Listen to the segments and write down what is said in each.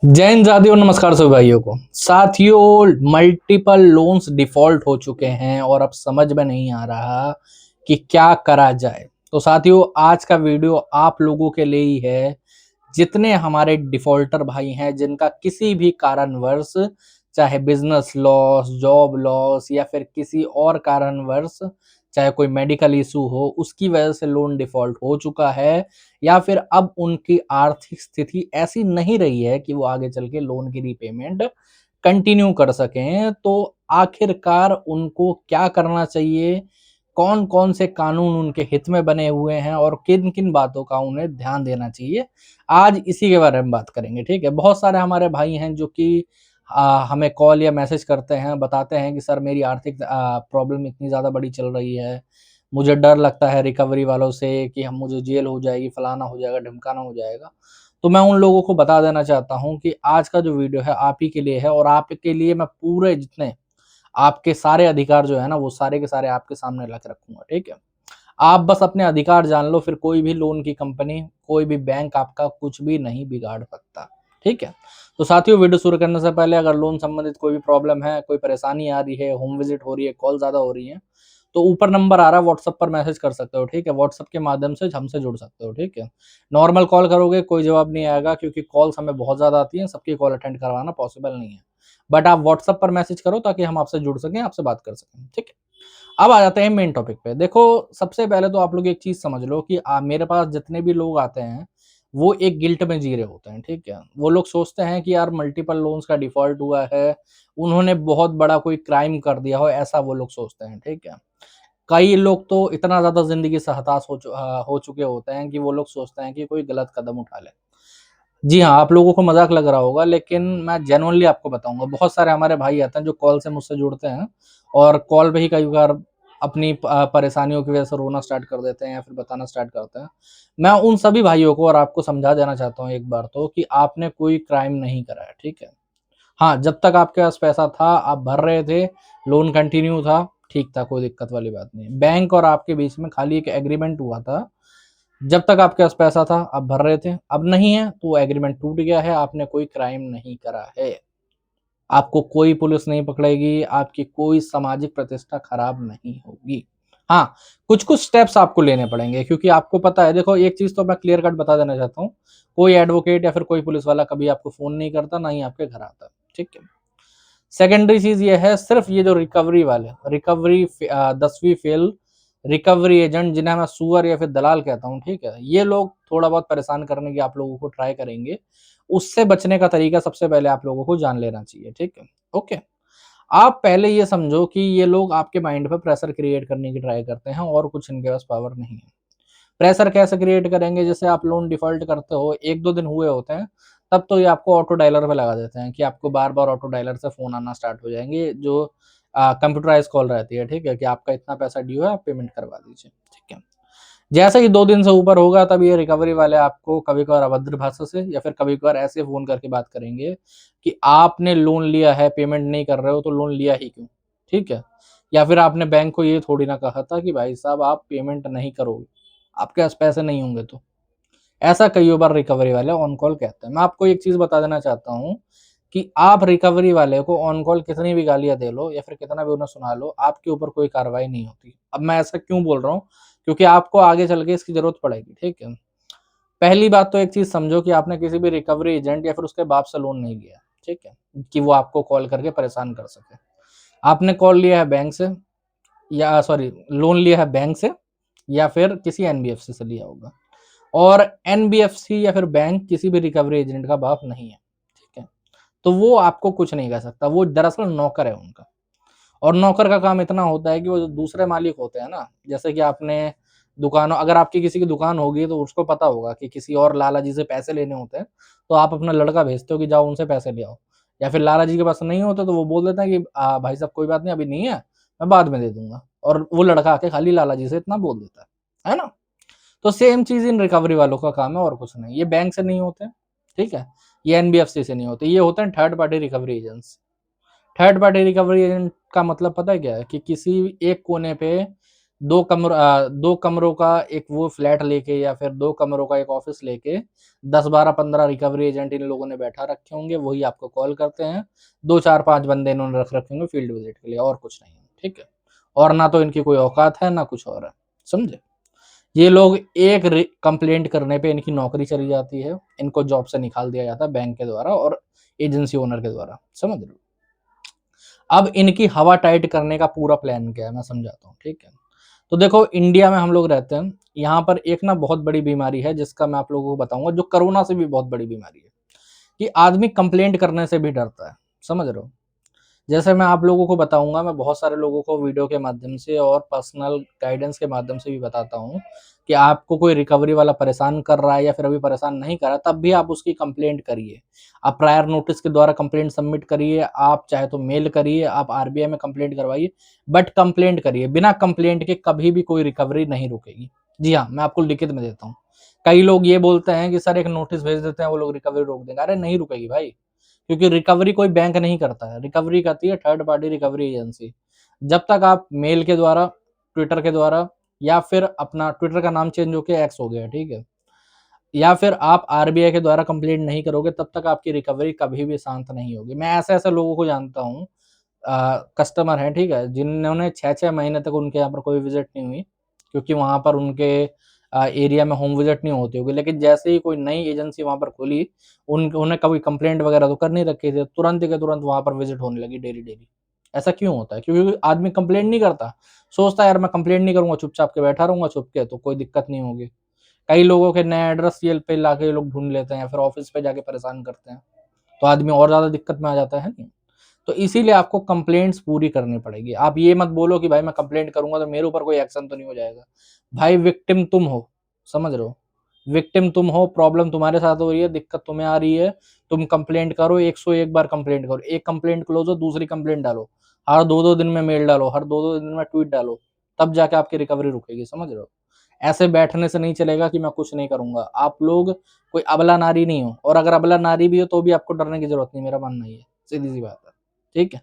जय हिंद साथियों, नमस्कार सभी भाइयों को। साथियों, मल्टीपल लोन्स डिफॉल्ट हो चुके हैं और अब समझ में नहीं आ रहा कि क्या करा जाए। तो साथियों, आज का वीडियो आप लोगों के लिए ही है। जितने हमारे डिफॉल्टर भाई हैं जिनका किसी भी कारणवश, चाहे बिजनेस लॉस, जॉब लॉस या फिर किसी और कारणवश, चाहे कोई मेडिकल इशू हो, उसकी वजह से लोन डिफॉल्ट हो चुका है या फिर अब उनकी आर्थिक स्थिति ऐसी नहीं रही है कि वो आगे चल के लोन की रीपेमेंट कंटिन्यू कर सकें, तो आखिरकार उनको क्या करना चाहिए, कौन कौन से कानून उनके हित में बने हुए हैं और किन किन बातों का उन्हें ध्यान देना चाहिए, आज इसी के बारे में बात करेंगे। ठीक है, बहुत सारे हमारे भाई हैं जो कि हमें कॉल या मैसेज करते हैं, बताते हैं कि सर मेरी आर्थिक प्रॉब्लम इतनी ज़्यादा बड़ी चल रही है, मुझे डर लगता है रिकवरी वालों से कि हम मुझे जेल हो जाएगी, फलाना हो जाएगा, ढिमकाना हो जाएगा। तो मैं उन लोगों को बता देना चाहता हूँ कि आज का जो वीडियो है आप ही के लिए है और आपके लिए मैं पूरे जितने आपके सारे अधिकार जो है ना वो सारे के सारे आपके सामने रख रखूंगा। ठीक है, आप बस अपने अधिकार जान लो, फिर कोई भी लोन की कंपनी, कोई भी बैंक आपका कुछ भी नहीं बिगाड़ सकता। ठीक है, तो साथियों, वीडियो शुरू करने से पहले अगर लोन संबंधित कोई भी प्रॉब्लम है, कोई परेशानी आ रही है, होम विजिट हो रही है, कॉल ज्यादा हो रही है, तो ऊपर नंबर आ रहा है, व्हाट्सएप पर मैसेज कर सकते हो। ठीक है, व्हाट्सएप के माध्यम से हमसे जुड़ सकते हो। ठीक है, नॉर्मल कॉल करोगे कोई जवाब नहीं आएगा क्योंकि कॉल्स हमें बहुत ज्यादा आती है, सबकी कॉल अटेंड करवाना पॉसिबल नहीं है। बट आप व्हाट्सएप पर मैसेज करो ताकि हम आपसे जुड़ सकें, आपसे बात कर सकें। ठीक है, अब आ जाते हैं मेन टॉपिक पे। देखो, सबसे पहले तो आप लोग एक चीज समझ लो कि मेरे पास जितने भी लोग आते हैं वो एक गिल्ट में जी रहे होते हैं। ठीक है, वो लोग सोचते हैं कि यार मल्टीपल लोन्स का डिफॉल्ट हुआ है, उन्होंने बहुत बड़ा कोई क्राइम कर दिया हो, ऐसा वो लोग सोचते हैं। ठीक है, कई लोग तो इतना ज्यादा जिंदगी से हताश हो चुके होते हैं कि वो लोग सोचते हैं कि कोई गलत कदम उठा ले। जी हाँ, आप लोगों को मजाक लग रहा होगा, लेकिन मैं जेन्युइनली आपको बताऊंगा, बहुत सारे हमारे भाई आते हैं जो कॉल से मुझसे जुड़ते हैं और कॉल पे ही कई बार अपनी परेशानियों की वजह से रोना स्टार्ट कर देते हैं या फिर बताना स्टार्ट करते हैं। मैं उन सभी भाइयों को और आपको समझा देना चाहता हूँ एक बार तो कि आपने कोई क्राइम नहीं करा है। ठीक है, हाँ, जब तक आपके पास पैसा था, आप भर रहे थे, लोन कंटिन्यू था, ठीक था, कोई दिक्कत वाली बात नहीं। बैंक और आपके बीच में खाली एक एग्रीमेंट हुआ था, जब तक आपके पास पैसा था आप भर रहे थे, अब नहीं है तो वो एग्रीमेंट टूट गया है, आपने कोई क्राइम नहीं करा है। आपको कोई पुलिस नहीं पकड़ेगी, आपकी कोई सामाजिक प्रतिष्ठा खराब नहीं होगी। हाँ, कुछ कुछ स्टेप्स आपको लेने पड़ेंगे क्योंकि आपको पता है, देखो एक चीज तो मैं क्लियर कट बता देना चाहता हूँ, कोई एडवोकेट या फिर कोई पुलिस वाला कभी आपको फोन नहीं करता, ना ही आपके घर आता। ठीक है, सेकेंडरी चीज ये है, सिर्फ ये जो रिकवरी वाले, रिकवरी 10वीं फेल रिकवरी एजेंट, जिन्हें मैं सुअर या फिर दलाल कहता हूँ, ठीक है, ये लोग थोड़ा बहुत परेशान करने की आप लोगों को ट्राई करेंगे। उससे बचने का तरीका सबसे पहले आप लोगों को जान लेना चाहिए। ठीक है, ओके, आप पहले ये समझो कि ये लोग आपके माइंड पे प्रेशर क्रिएट करने की ट्राई करते हैं और कुछ इनके पास पावर नहीं है। प्रेशर कैसे क्रिएट करेंगे, जैसे आप लोन डिफॉल्ट करते हो, एक दो दिन हुए होते हैं, तब तो ये आपको ऑटो डायलर पे लगा देते हैं कि आपको बार बार ऑटो डायलर से फोन आना स्टार्ट हो जाएंगे, जो कंप्यूटराइज कॉल रहती है। ठीक है, कि आपका इतना पैसा ड्यू है, आप पेमेंट करवा दीजिए। ठीक है, जैसे ही 2 दिन से ऊपर होगा तब ये रिकवरी वाले आपको कभी कभार अभद्र भाषा से या फिर कभी कभार ऐसे फोन करके बात करेंगे कि आपने लोन लिया है, पेमेंट नहीं कर रहे हो, तो लोन लिया ही क्यों। ठीक है, या फिर आपने बैंक को ये थोड़ी ना कहा था कि भाई साहब आप पेमेंट नहीं करोगे, आपके पास पैसे नहीं होंगे। तो ऐसा कई बार रिकवरी वाले ऑन कॉल कहते हैं। मैं आपको एक चीज बता देना चाहता हूँ कि आप रिकवरी वाले को ऑन कॉल कितनी भी गालियां दे लो या फिर कितना भी उन्हें सुना लो, आपके ऊपर कोई कार्रवाई नहीं होती। अब मैं ऐसा क्यों बोल रहा हूँ, क्योंकि आपको आगे चल के इसकी जरूरत पड़ेगी। ठीक है, पहली बात तो एक चीज समझो कि आपने किसी भी रिकवरी एजेंट या फिर उसके बाप से लोन नहीं लिया। ठीक है, कि वो आपको कॉल करके परेशान कर सके। आपने कॉल लिया है बैंक से, या सॉरी, लोन लिया है बैंक से या फिर किसी एनबीएफसी से लिया होगा, और एनबीएफसी या फिर बैंक किसी भी रिकवरी एजेंट का बाप नहीं है। ठीक है, तो वो आपको कुछ नहीं कर सकता, वो दरअसल नौकर है उनका। और नौकर का काम इतना होता है कि वो जो दूसरे मालिक होते हैं ना, जैसे कि आपने दुकानों, अगर आपकी किसी की दुकान होगी तो उसको पता होगा कि किसी और लाला जी से पैसे लेने होते हैं, तो आप अपना लड़का भेजते हो कि जाओ उनसे पैसे ले आओ। या फिर लाला जी के पास नहीं होते तो वो बोल देते हैं कि भाई साहब कोई बात नहीं, अभी नहीं है, मैं बाद में दे दूंगा, और वो लड़का आके खाली लाला जी से इतना बोल देता है ना। तो सेम चीज इन रिकवरी वालों का काम है और कुछ नहीं। ये बैंक से नहीं होते, ठीक है, ये एनबीएफसी से नहीं होते, ये होते हैं third party recovery agents. Third party recovery agent का मतलब पता है क्या है, कि किसी एक कोने पे दो कमरों का एक वो फ्लैट लेके या फिर 2 कमरों का एक ऑफिस लेके 10, 12, 15 रिकवरी एजेंट इन लोगों ने बैठा रखे होंगे, वही आपको कॉल करते हैं। 2, 4, 5 बंदे इन्होंने रख रखे होंगे फील्ड विजिट के लिए, और कुछ नहीं है, ठीक है? और ना तो इनकी कोई औकात है, ना कुछ और है, समझे? ये लोग एक कंप्लेंट करने पे इनकी नौकरी चली जाती है, इनको जॉब से निकाल दिया जाता है बैंक के द्वारा और एजेंसी ओनर के द्वारा, समझ रहे हो? अब इनकी हवा टाइट करने का पूरा प्लान क्या है मैं समझाता हूँ, ठीक है? तो देखो, इंडिया में हम लोग रहते हैं, यहाँ पर एक ना बहुत बड़ी बीमारी है जिसका मैं आप लोगों को बताऊंगा, जो कोरोना से भी बहुत बड़ी बीमारी है, कि आदमी कंप्लेंट करने से भी डरता है, समझ रहे हो? जैसे मैं आप लोगों को बताऊंगा, मैं बहुत सारे लोगों को वीडियो के माध्यम से और पर्सनल गाइडेंस के माध्यम से भी बताता हूँ कि आपको कोई रिकवरी वाला परेशान कर रहा है या फिर अभी परेशान नहीं कर रहा, तब भी आप उसकी कंप्लेंट करिए। आप प्रायर नोटिस के द्वारा कंप्लेंट सबमिट करिए, आप चाहे तो मेल करिए, आप आरबीआई में कंप्लेंट करवाइए, बट कंप्लेंट करिए। बिना कंप्लेंट के कभी भी कोई रिकवरी नहीं रुकेगी। जी हाँ, मैं आपको लिखित में देता हूँ। कई लोग ये बोलते हैं कि सर एक नोटिस भेज देते हैं वो लोग रिकवरी रोक देंगे। अरे नहीं रुकेगी भाई, क्योंकि रिकवरी कोई बैंक नहीं करता है, रिकवरी करती है थर्ड पार्टी रिकवरी एजेंसी। जब तक आप मेल के द्वारा, ट्विटर के द्वारा, या फिर अपना ट्विटर का नाम चेंज होकर एक्स हो गया, ठीक है, या फिर आप आरबीआई के द्वारा कंप्लेंट नहीं करोगे, तब तक आपकी रिकवरी कभी भी शांत नहीं होगी। मैं ऐसे ऐसे लोगों को जानता हूँ, कस्टमर हैं, ठीक है, जिन्होंने 6-6 महीने तक उनके यहाँ पर कोई विजिट नहीं हुई, क्योंकि वहां पर उनके एरिया में होम विजिट नहीं होती होगी, लेकिन जैसे ही कोई नई एजेंसी वहां पर खुली, उन्हें कभी कंप्लेंट वगैरह तो कर नहीं रखी थी, तुरंत के तुरंत वहां पर विजिट होने लगी डेली डेली। ऐसा क्यों होता है? क्योंकि आदमी कंप्लेंट नहीं करता, सोचता है यार मैं कंप्लेंट नहीं करूंगा, चुपचाप के बैठा रहूंगा छुप के, तो कोई दिक्कत नहीं होगी। कई लोगों के नए एड्रेस ये पे लाके ये लोग ढूंढ लेते हैं या फिर ऑफिस पे जाके परेशान करते हैं, तो आदमी और ज्यादा दिक्कत में आ जाता है नहीं? तो इसीलिए आपको कंप्लेंट्स पूरी करनी पड़ेगी। आप ये मत बोलो कि भाई मैं कंप्लेंट करूंगा तो मेरे ऊपर कोई एक्शन तो नहीं हो जाएगा। भाई विक्टिम तुम हो, समझ रहे हो? विक्टिम तुम हो, प्रॉब्लम तुम्हारे साथ हो रही है, दिक्कत तुम्हें आ रही है, तुम कंप्लेंट करो, 101 बार कंप्लेंट करो, एक कंप्लेंट क्लोज हो, दूसरी कंप्लेंट डालो, हर 2-2 दिन में मेल डालो, हर 2-2 दिन में ट्वीट डालो, तब जाके आपकी रिकवरी रुकेगी, समझ रहे हो? ऐसे बैठने से नहीं चलेगा कि मैं कुछ नहीं करूंगा। आप लोग कोई अबला नारी नहीं हो, और अगर अबला नारी भी हो तो भी आपको डरने की जरूरत नहीं, मेरा मानना ये है, सीधी सी बात है, ठीक है?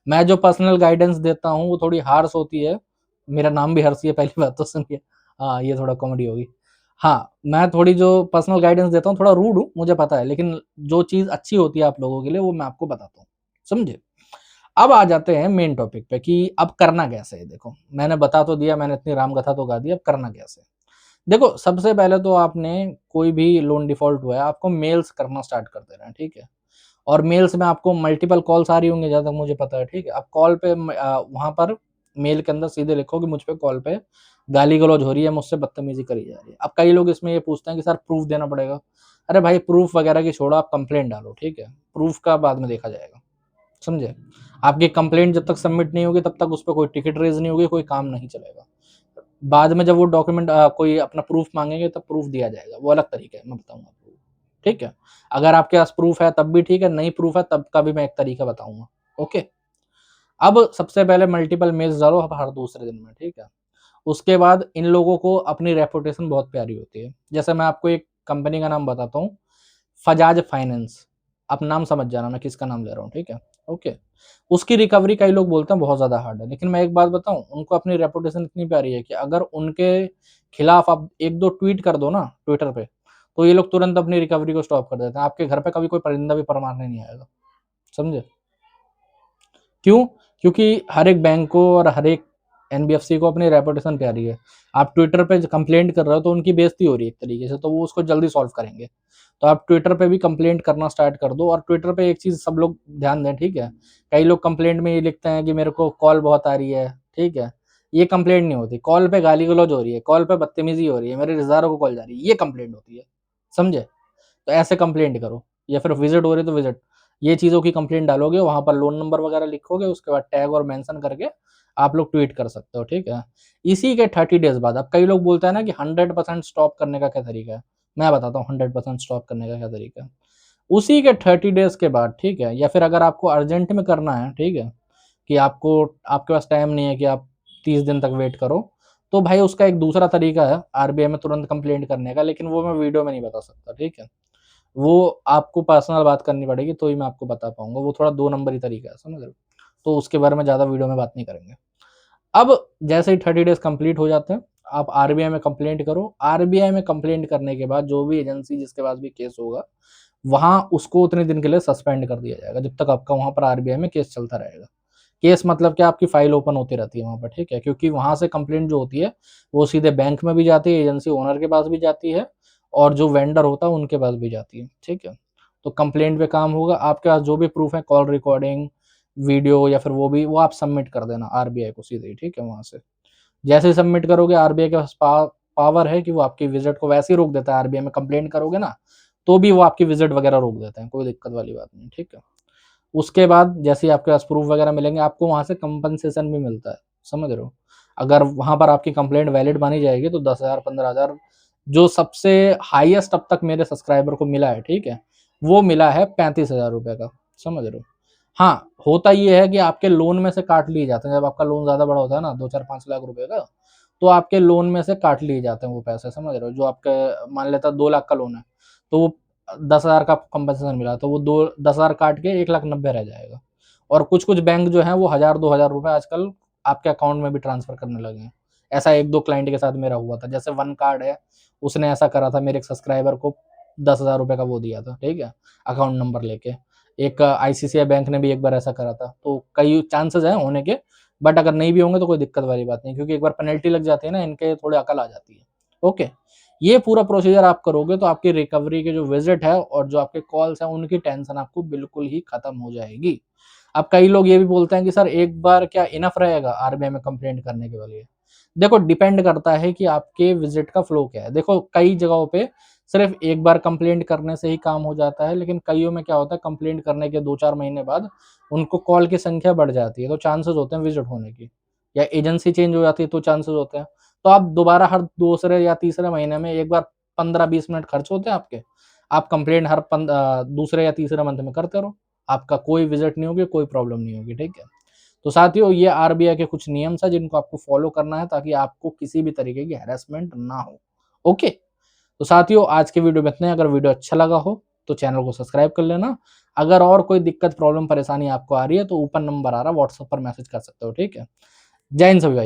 मैं जो पर्सनल गाइडेंस देता हूँ वो थोड़ी हार्श होती है। मेरा नाम भी हर्षी है, पहली बात तो सुनिए। हाँ, ये थोड़ा कॉमेडी होगी। हाँ, मैं थोड़ी जो पर्सनल गाइडेंस देता हूँ थोड़ा रूड हूँ, मुझे पता है, लेकिन जो चीज़ अच्छी होती है आप लोगों के लिए वो मैं आपको बताता हूँ, समझे? अब आ जाते हैं मेन टॉपिक पे कि अब करना कैसे है। देखो, मैंने बता तो दिया, मैंने इतनी राम कथा तो गा दी, अब करना कैसे है? देखो, सबसे पहले तो आपने कोई भी लोन डिफ़ॉल्ट हुआ है, आपको मेल्स करना स्टार्ट कर देना है, ठीक है? और मेल्स में आपको मल्टीपल कॉल्स आ रही होंगी जहाँ तक मुझे पता है, ठीक है? आप कॉल पे वहाँ पर मेल के अंदर सीधे लिखो कि मुझ पे कॉल पे गाली-गलौज हो रही है, मुझसे बदतमीज़ी करी जा रही है। अब कई लोग इसमें ये पूछते हैं कि सर प्रूफ़ देना पड़ेगा। अरे भाई, प्रूफ़ वगैरह की छोड़ो, आप कंप्लेंट डालो, ठीक है? प्रूफ़ का बाद में देखा जाएगा, समझे? आपकी कंप्लेंट जब तक सबमिट नहीं होगी तब तक उस पे कोई टिकट रेज़ नहीं होगी, कोई काम नहीं चलेगा। बाद में जब वो डॉक्यूमेंट कोई अपना प्रूफ़ माँगेंगे तब प्रूफ़ दिया जाएगा, वो अलग तरीका है, मैं बताऊँगा आपको, ठीक है? अगर आपके पास प्रूफ़ है तब भी ठीक है, नहीं प्रूफ़ है तब का भी मैं एक तरीका बताऊँगा, ओके? अब सबसे पहले मल्टीपल मेल्स डालो आप हर दूसरे दिन में, ठीक है? उसके बाद इन लोगों को अपनी रेपुटेशन बहुत प्यारी होती है। जैसे मैं आपको एक कंपनी का नाम बताता हूँ, फजाज फाइनेंस। आप नाम समझ जाना मैं किसका नाम ले रहा हूँ, ठीक है? ओके। उसकी रिकवरी कई लोग बोलते हैं बहुत ज़्यादा हार्ड है, लेकिन मैं एक बात बताऊँ, उनको अपनी रेपुटेशन इतनी प्यारी है कि अगर उनके खिलाफ आप 1-2 ट्वीट कर दो ना ट्विटर पे, तो ये लोग तुरंत अपनी रिकवरी को स्टॉप कर देते हैं। आपके घर पे कभी कोई परिंदा भी पर मारने नहीं आएगा, समझे? क्यों? क्योंकि हर एक बैंक को और हर एक एनबीएफसी को अपनी रेपुटेशन प्यारी है। आप ट्विटर पे कंप्लेंट कर रहे हो तो उनकी बेइज्जती हो रही है एक तरीके से, तो वो उसको जल्दी सॉल्व करेंगे। तो आप ट्विटर पे भी कंप्लेंट करना स्टार्ट कर दो, और ट्विटर पे एक चीज़ सब लोग ध्यान दें, ठीक है? कई लोग कंप्लेंट में ये लिखते हैं कि मेरे को कॉल बहुत आ रही है, ठीक है? ये कंप्लेंट नहीं होती। कॉल पे गाली-गलौज हो रही है, कॉल पे बदतमीज़ी हो रही है, मेरे रिश्तेदारों को कॉल जा रही है, ये कंप्लेंट होती है, समझे? तो ऐसे कंप्लेंट करो, या फिर विजिट हो रही है तो विजिट, ये चीज़ों की कंप्लेंट डालोगे, वहाँ पर लोन नंबर वगैरह लिखोगे, उसके बाद टैग और मेंशन करके आप लोग ट्वीट कर सकते हो, ठीक है? इसी के 30 डेज़ बाद, अब कई लोग बोलते हैं ना कि 100% स्टॉप करने का क्या तरीका है? मैं बताता हूँ 100% स्टॉप करने का क्या तरीका है। उसी के 30 डेज़ के बाद, ठीक है? या फिर अगर आपको अर्जेंट में करना है, ठीक है? कि आपको आपके पास टाइम नहीं है कि आप 30 दिन तक वेट करो, तो भाई उसका एक दूसरा तरीका है आरबीआई में तुरंत कंप्लेंट करने का, लेकिन वो मैं वीडियो में नहीं बता सकता, ठीक है? वो आपको पर्सनल बात करनी पड़ेगी तो ही मैं आपको बता पाऊँगा, वो थोड़ा 2 नंबरी तरीका है, समझ रहे हो? तो उसके बारे में ज़्यादा वीडियो में बात नहीं करेंगे। अब जैसे ही 30 डेज कंप्लीट हो जाते हैं, आप आरबीआई में कंप्लेंट करो। आरबीआई में कंप्लेंट करने के बाद जो भी एजेंसी जिसके पास भी केस होगा, वहां उसको उतने दिन के लिए सस्पेंड कर दिया जाएगा, जब तक आपका वहां पर आरबीआई में केस चलता रहेगा। केस मतलब क्या, आपकी फाइल ओपन होती रहती है वहां पर, ठीक है, क्योंकि वहां से कंप्लेंट जो होती है वो सीधे बैंक में भी जाती है, एजेंसी ओनर के पास भी जाती है, और जो वेंडर होता है उनके पास भी जाती है, ठीक है। तो कंप्लेंट पे काम होगा, आपके पास जो भी प्रूफ है, कॉल रिकॉर्डिंग, वीडियो, या फिर वो आप सबमिट कर देना आरबीआई को सीधे ही, ठीक है। वहां से जैसे ही सबमिट करोगे, आरबीआई के पास पावर है कि वो आपकी विजिट को वैसे ही रोक देता है। आरबीआई में कंप्लेंट करोगे ना, तो भी वो आपकी विजिट वगैरह रोक देते हैं, कोई दिक्कत वाली बात नहीं, ठीक है। उसके बाद जैसे ही आपके पास प्रूफ वगैरह मिलेंगे, आपको वहां से कंपनसेशन भी मिलता है, समझ रहे हो। अगर वहां पर आपकी कंप्लेंट वैलिड मानी जाएगी तो 10,000 15,000, जो सबसे हाईएस्ट अब तक मेरे सब्सक्राइबर को मिला है, ठीक है, वो मिला है 35,000 रुपए का, समझ रहे हो। हाँ, होता ये है कि आपके लोन में से काट लिए जाते हैं, जब आपका लोन ज्यादा बड़ा होता है ना, 2 4 5 लाख रुपए का, तो आपके लोन में से काट लिए जाते हैं वो पैसे, समझ रहे हो। जो आपके मान लेता 2 लाख का लोन है, तो वो 10,000 का कंपनसेशन मिला, तो वो 10,000 काट के 1,90,000 रह जाएगा। और कुछ कुछ बैंक जो है वो 1,000 2,000 रुपए आजकल आपके अकाउंट में भी ट्रांसफर करने लगे हैं। ऐसा 1 2 क्लाइंट के साथ मेरा हुआ था। जैसे वन कार्ड है, उसने ऐसा करा था, मेरे एक सब्सक्राइबर को 10,000 रुपए का वो दिया था, ठीक है, अकाउंट नंबर लेके। एक आईसीसीआई बैंक ने भी एक बार ऐसा करा था। तो कई चांसेस हैं होने के, बट अगर नहीं भी होंगे तो कोई दिक्कत वाली बात नहीं, क्योंकि एक बार पेनल्टी लग जाती है ना, इनके थोड़े अकल आ जाती है। ओके, ये पूरा प्रोसीजर आप करोगे तो आपकी रिकवरी के जो विजिट है और जो आपके कॉल्स हैं, उनकी टेंशन आपको बिल्कुल ही खत्म हो जाएगी। अब कई लोग ये भी बोलते हैं कि सर एक बार क्या इनफ रहेगा आरबीआई में कंप्लेंट करने के लिए। देखो, डिपेंड करता है कि आपके विजिट का फ्लो क्या है। देखो, कई जगहों पे सिर्फ एक बार कंप्लेंट करने से ही काम हो जाता है, लेकिन कईयों में क्या होता है, कंप्लेंट करने के 2 4 महीने बाद उनको कॉल की संख्या बढ़ जाती है, तो चांसेस होते हैं विजिट होने की, या एजेंसी चेंज हो जाती है तो चांसेस होते हैं। तो आप दोबारा हर दूसरे या तीसरे महीने में एक बार 15 20 मिनट खर्च होते हैं आपके, आप कंप्लेंट हर दूसरे या तीसरे मंथ में करते रहो, आपका कोई विजिट नहीं होगी, कोई प्रॉब्लम नहीं होगी, ठीक है। तो साथियों, ये आरबीआई के कुछ नियम है जिनको आपको फॉलो करना है, ताकि आपको किसी भी तरीके की हैरेसमेंट ना हो। ओके, तो साथियों, आज के वीडियो में इतना ही। अगर वीडियो अच्छा लगा हो तो चैनल को सब्सक्राइब कर लेना। अगर और कोई दिक्कत प्रॉब्लम परेशानी आपको आ रही है तो ऊपर नंबर आ रहा है, व्हाट्सएप पर मैसेज कर सकते हो, ठीक है। जय हिंद सभी भाई।